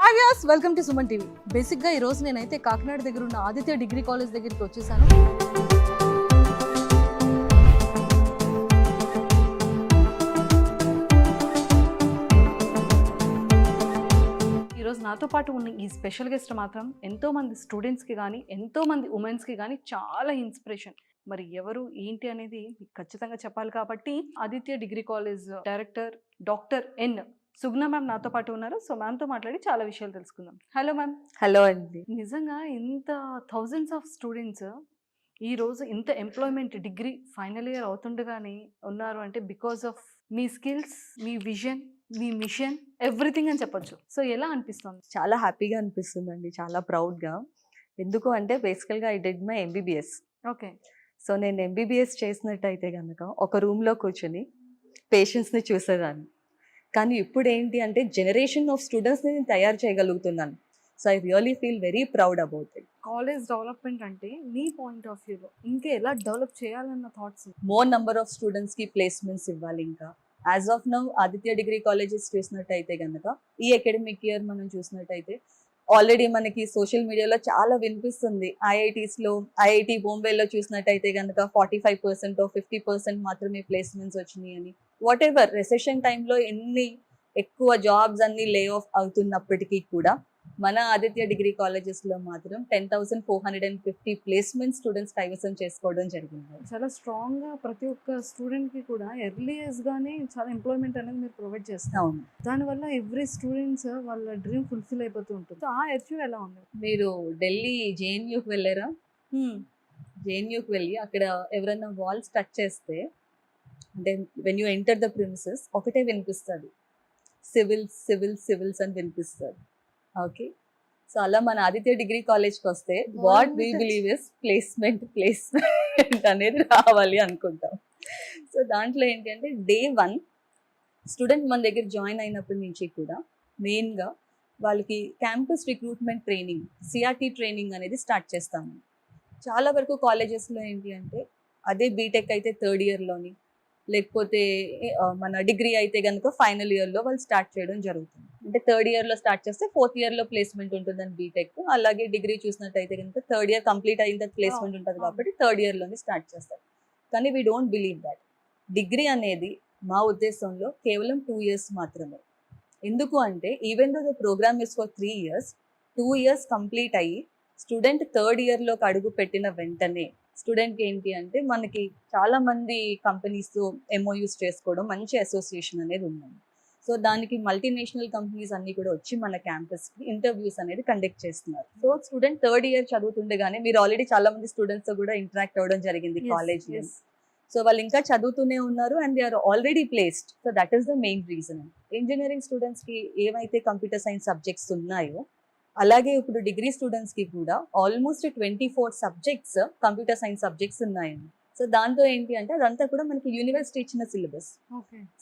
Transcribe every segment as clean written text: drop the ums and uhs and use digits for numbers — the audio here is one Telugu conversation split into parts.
Hi viewers, welcome to Suman TV. బేసిక్గా ఈ రోజు నేనైతే కాకినాడ దగ్గర ఉన్న ఆదిత్య డిగ్రీ కాలేజ్ దగ్గరికి వచ్చేసాను. ఈరోజు నాతో పాటు ఉన్న ఈ స్పెషల్ గెస్ట్ మాత్రం ఎంతోమంది స్టూడెంట్స్కి కానీ ఎంతోమంది ఉమెన్స్కి కానీ చాలా ఇన్స్పిరేషన్. మరి ఎవరు ఏంటి అనేది మీకు ఖచ్చితంగా చెప్పాలి కాబట్టి Aditya degree college director doctor N Sugna ma'am నాతో పాటు ఉన్నారు. సో మ్యామ్తో మాట్లాడి చాలా విషయాలు తెలుసుకుందాం. Hello ma'am. హలో అండి. నిజంగా ఇంత థౌజండ్స్ ఆఫ్ స్టూడెంట్స్ ఈరోజు ఇంత ఎంప్లాయ్మెంట్ డిగ్రీ ఫైనల్ ఇయర్ అవుతుండగానే ఉన్నారు అంటే బికాస్ ఆఫ్ మీ స్కిల్స్, మీ విజన్, మీ మిషన్, ఎవ్రీథింగ్ అని చెప్పొచ్చు. సో ఎలా అనిపిస్తుంది? చాలా హ్యాపీగా అనిపిస్తుందండి, చాలా ప్రౌడ్గా. ఎందుకు అంటే బేసికల్గా I did my MBBS. Okay. So నేను ఎంబీబీఎస్ చేసినట్టయితే కనుక ఒక రూమ్లో కూర్చొని పేషెంట్స్ని చూసేదాన్ని. కానీ ఇప్పుడు ఏంటి అంటే జనరేషన్ ఆఫ్ స్టూడెంట్స్ని నేను తయారు చేయగలుగుతున్నాను. So I really feel very proud about it. College development అంటే మీ పాయింట్ ఆఫ్ వ్యూలో ఇంకా ఎలా డెవలప్ చేయాలన్న థాట్స్? మోర్ నెంబర్ ఆఫ్ స్టూడెంట్స్కి ప్లేస్మెంట్స్ ఇవ్వాలి. ఇంకా as of now Aditya degree colleges చూసినట్టయితే కనుక ఈ అకాడమిక్ ఇయర్ మనం చూసినట్టయితే ఆల్రెడీ మనకి సోషల్ మీడియాలో చాలా వినిపిస్తుంది. ఐఐటి బాంబేలో చూసినట్టయితే కనుక 45% 50% మాత్రమే ప్లేస్మెంట్స్ వచ్చినాయి అని. వాట్ ఎవర్ రెసెషన్ టైంలో ఎన్ని ఎక్కువ జాబ్స్ అన్ని లే ఆఫ్ అవుతున్నప్పటికీ కూడా మన ఆదిత్య డిగ్రీ కాలేజెస్లో మాత్రం 10,450 ప్లేస్మెంట్ స్టూడెంట్స్ కైవసం చేసుకోవడం జరిగింది. చాలా స్ట్రాంగ్గా ప్రతి ఒక్క స్టూడెంట్కి కూడా ఎర్లీ ఏజ్గానే చాలా ఎంప్లాయ్మెంట్ అనేది మీరు ప్రొవైడ్ చేస్తారు. అవును. దానివల్ల ఎవ్రీ స్టూడెంట్స్ వాళ్ళ డ్రీమ్ ఫుల్ఫిల్ అయిపోతూ ఉంటుంది. సో ఆ అచీవ్ ఎలా ఉంది? మీరు ఢిల్లీ జేఎన్యూకి వెళ్ళారా? జేఎన్యూకి వెళ్ళి అక్కడ ఎవరైనా వాల్స్ టచ్ చేస్తే అంటే when you enter the premises ఒకటే వినిపిస్తుంది, సివిల్స్ సివిల్స్ సివిల్స్ అని వినిపిస్తుంది. ఓకే. సో అలా మన ఆదిత్య డిగ్రీ కాలేజ్కి వస్తే what we believe is placement అనేది రావాలి అనుకుంటాం. సో దాంట్లో ఏంటి అంటే డే 1 స్టూడెంట్ మన దగ్గర జాయిన్ అయినప్పటి నుంచి కూడా మెయిన్గా వాళ్ళకి campus recruitment training, CRT training అనేది స్టార్ట్ చేస్తాము. చాలా వరకు కాలేజెస్లో ఏంటి అంటే అదే బీటెక్ అయితే 3rd ఇయర్లోని, లేకపోతే మన డిగ్రీ అయితే కనుక ఫైనల్ ఇయర్లో వాళ్ళు స్టార్ట్ చేయడం జరుగుతుంది. అంటే 3rd ఇయర్లో స్టార్ట్ చేస్తే 4th ఇయర్లో ప్లేస్మెంట్ ఉంటుందని బీటెక్. అలాగే డిగ్రీ చూసినట్టయితే కనుక 3rd ఇయర్ కంప్లీట్ అయిన తర్వాత ప్లేస్మెంట్ ఉంటుంది కాబట్టి 3rd ఇయర్లోనే స్టార్ట్ చేస్తారు. కానీ we don't believe that. Degree అనేది మా ఉద్దేశంలో కేవలం 2 years మాత్రమే. ఎందుకు అంటే even though the programme is for 3 years, 2 years complete అయ్యి స్టూడెంట్ 3rd ఇయర్లోకి అడుగు పెట్టిన వెంటనే స్టూడెంట్కి ఏంటి అంటే మనకి చాలా మంది కంపెనీస్తో ఎంఓయూస్ చేసుకోవడం, మంచి అసోసియేషన్ అనేది ఉంది. సో దానికి మల్టీనేషనల్ కంపెనీస్ అన్ని కూడా వచ్చి మన క్యాంపస్కి ఇంటర్వ్యూస్ అనేది కండక్ట్ చేస్తున్నారు. సో స్టూడెంట్ 3rd ఇయర్ చదువుతుండగానే మీరు ఆల్రెడీ చాలా మంది స్టూడెంట్స్తో కూడా ఇంటరాక్ట్ అవ్వడం జరిగింది కాలేజ్లో. సో వాళ్ళు ఇంకా చదువుతూనే ఉన్నారు and they are already placed. So that is the main reason. Engineering స్టూడెంట్స్కి ఏవైతే కంప్యూటర్ సైన్స్ సబ్జెక్ట్స్ ఉన్నాయో అలాగే ఇప్పుడు డిగ్రీ స్టూడెంట్స్కి కూడా almost 24 subjects computer science subjects ఉన్నాయండి. సో దాంతో ఏంటి అంటే అదంతా కూడా మనకి యూనివర్సిటీ ఇచ్చిన సిలబస్.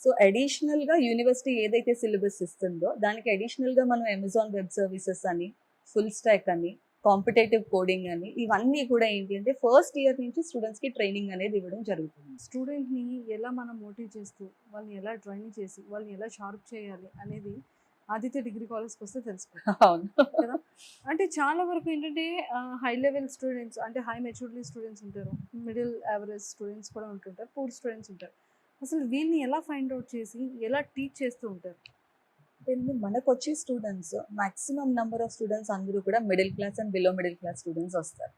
సో అడిషనల్గా యూనివర్సిటీ ఏదైతే సిలబస్ ఇస్తుందో దానికి అడిషనల్గా మనం అమెజాన్ వెబ్ సర్వీసెస్ అని, ఫుల్ స్టాక్ అని, కాంపిటేటివ్ కోడింగ్ అని ఇవన్నీ కూడా ఏంటి అంటే 1st ఇయర్ నుంచి స్టూడెంట్స్కి ట్రైనింగ్ అనేది ఇవ్వడం జరుగుతుంది. స్టూడెంట్ని ఎలా మనం మోటివ్ చేస్తూ వాళ్ళని ఎలా ట్రైనింగ్ చేసి వాళ్ళని ఎలా షార్ప్ చేయాలి అనేది ఆదిత్య డిగ్రీ కాలేజ్కి వస్తే తెలుసుకుంటాం. అవును కదా. అంటే చాలా వరకు ఏంటంటే హై లెవెల్ స్టూడెంట్స్ అంటే హై మెచ్యూరిటీ స్టూడెంట్స్ ఉంటారు, మిడిల్ యావరేజ్ స్టూడెంట్స్ కూడా ఉంటుంటారు, పూర్ స్టూడెంట్స్ ఉంటారు. అసలు వీళ్ళని ఎలా ఫైండ్ అవుట్ చేసి ఎలా టీచ్ చేస్తూ ఉంటారు? మనకు వచ్చే students maximum number of students అందరూ కూడా middle class and below middle class students వస్తారు.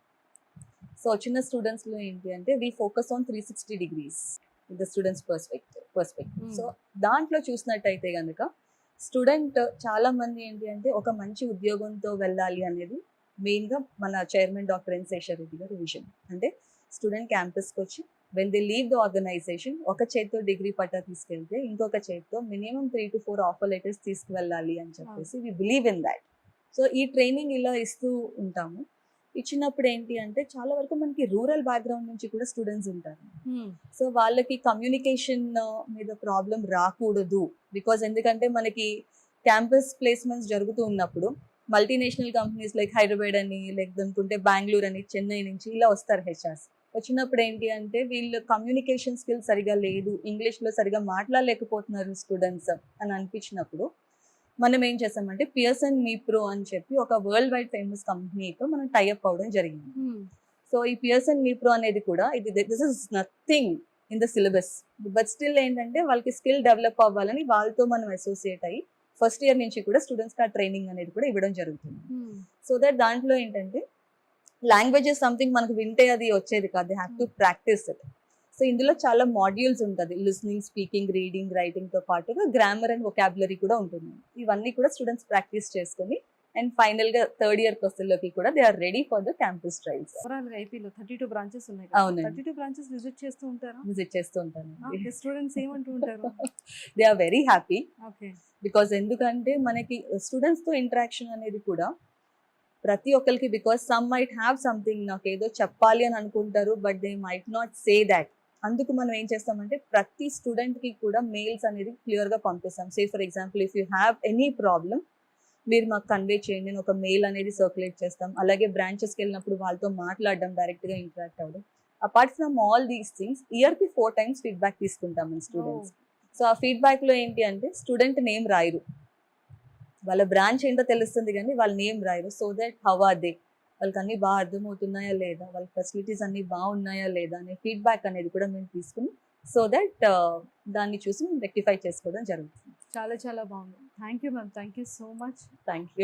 సో వచ్చిన స్టూడెంట్స్లో ఏంటి అంటే we focus on 360 degrees with the students perspective. So దాంట్లో చూసినట్టయితే కనుక స్టూడెంట్ చాలా మంది ఏంటి అంటే ఒక మంచి ఉద్యోగంతో వెళ్ళాలి అనేది మెయిన్గా మన chairman doctor N Seshar Reddy గారి విజన్. అంటే స్టూడెంట్ క్యాంపస్కి వచ్చి when they leave the organisation ఒక చేతితో డిగ్రీ పట్టా తీసుకెళ్తే ఇంకొక చేతితో మినిమం 3 to 4 ఆఫర్ లెటర్స్ తీసుకువెళ్ళాలి అని చెప్పేసి we believe in that. So ఈ ట్రైనింగ్ ఇలా ఇస్తూ ఉంటాము. ఇచ్చినప్పుడు ఏంటి అంటే చాలా వరకు మనకి రూరల్ బ్యాక్గ్రౌండ్ నుంచి కూడా స్టూడెంట్స్ ఉంటారు. సో వాళ్ళకి కమ్యూనికేషన్ మీద ప్రాబ్లం రాకూడదు. బికాజ్ ఎందుకంటే మనకి క్యాంపస్ ప్లేస్మెంట్స్ జరుగుతూ ఉన్నప్పుడు మల్టీనేషనల్ కంపెనీస్ లైక్ హైదరాబాద్ అని, లేకపోతే బెంగళూరు అని, చెన్నై నుంచి ఇలా వస్తారు హెచ్ఆర్స్. వచ్చినప్పుడు ఏంటి అంటే వీళ్ళు కమ్యూనికేషన్ స్కిల్ సరిగా లేదు, ఇంగ్లీష్లో సరిగా మాట్లాడలేకపోతున్నారు స్టూడెంట్స్ అని అనిపించినప్పుడు మనం ఏం చేసామంటే పియర్సన్ మీప్రో అని చెప్పి ఒక వరల్డ్ వైడ్ ఫేమస్ కంపెనీతో మనం టైఅప్ అవడం జరిగింది. సో ఈ పియర్సన్ మీప్రో అనేది కూడా this is nothing in the syllabus, but still ఏంటంటే వాళ్ళకి స్కిల్ డెవలప్ అవ్వాలని వాళ్ళతో మనం అసోసియేట్ అయ్యి ఫస్ట్ ఇయర్ నుంచి కూడా స్టూడెంట్స్కి ఆ ట్రైనింగ్ అనేది కూడా ఇవ్వడం జరుగుతుంది. సో దట్ దాంట్లో ఏంటంటే లాంగ్వేజెస్ సంథింగ్ మనకు వింటే అది వచ్చేది కాదు, they have to practice it. So ఇందులో చాలా మాడ్యూల్స్ ఉంటుంది, లిస్నింగ్, స్పీకింగ్, రీడింగ్, రైటింగ్తో పాటుగా గ్రామర్ అండ్ వొకాబులరీ కూడా ఉంటుంది. ఇవన్నీ కూడా స్టూడెంట్స్ ప్రాక్టీస్ చేసుకొని అండ్ ఫైనల్గా థర్డ్ ఇయర్ క్వశ్చన్లోకి కూడా they are ready for the campus trials. ఓవరాల్గా ఐపీలో 32 బ్రాంచెస్ ఉన్నాయి. అవునండి. 32 బ్రాంచెస్ విజిట్ చేస్తూ ఉంటారా? విజిట్ చేస్తూ ఉంటాను. స్టూడెంట్స్ ఏమంటూ ఉంటారు? They are very happy okay. Because ఎందుకంటే మనకి స్టూడెంట్స్తో ఇంటరాక్షన్ అనేది కూడా ప్రతి ఒక్కరికి, because some might have something, నాకు ఏదో చెప్పాలి అని అనుకుంటారు but they might not say that. అందుకు మనం ఏం చేస్తామంటే ప్రతి స్టూడెంట్కి కూడా మెయిల్స్ అనేది క్లియర్గా పంపిస్తాం. Say for example if you have any problem మీరు మాకు కన్వే చేయండి అని ఒక మెయిల్ అనేది సర్క్యులేట్ చేస్తాం. అలాగే బ్రాంచెస్కి వెళ్ళినప్పుడు వాళ్ళతో మాట్లాడడం, డైరెక్ట్గా ఇంటరాక్ట్ అవ్వడం. Apart from all these things ఇయర్కి 4 times ఫీడ్బ్యాక్ తీసుకుంటాం మన స్టూడెంట్స్. సో ఆ ఫీడ్బ్యాక్లో ఏంటి అంటే స్టూడెంట్ నేమ్ రాయరు, వాళ్ళ బ్రాంచ్ ఏంటో తెలుస్తుంది కానీ వాళ్ళ నేమ్ రాయరు. So that how are they, వాళ్ళకి అన్ని బాగా అర్థమవుతున్నాయా లేదా, వాళ్ళ ఫెసిలిటీస్ అన్ని బాగున్నాయా లేదా అనే ఫీడ్బ్యాక్ అనేది కూడా మేము తీసుకుని సో దట్ దాన్ని చూసి మేము రెక్టిఫై చేసుకోవడం జరుగుతుంది. చాలా చాలా బాగుంది. Thank you ma'am, thank you so much. Thank you.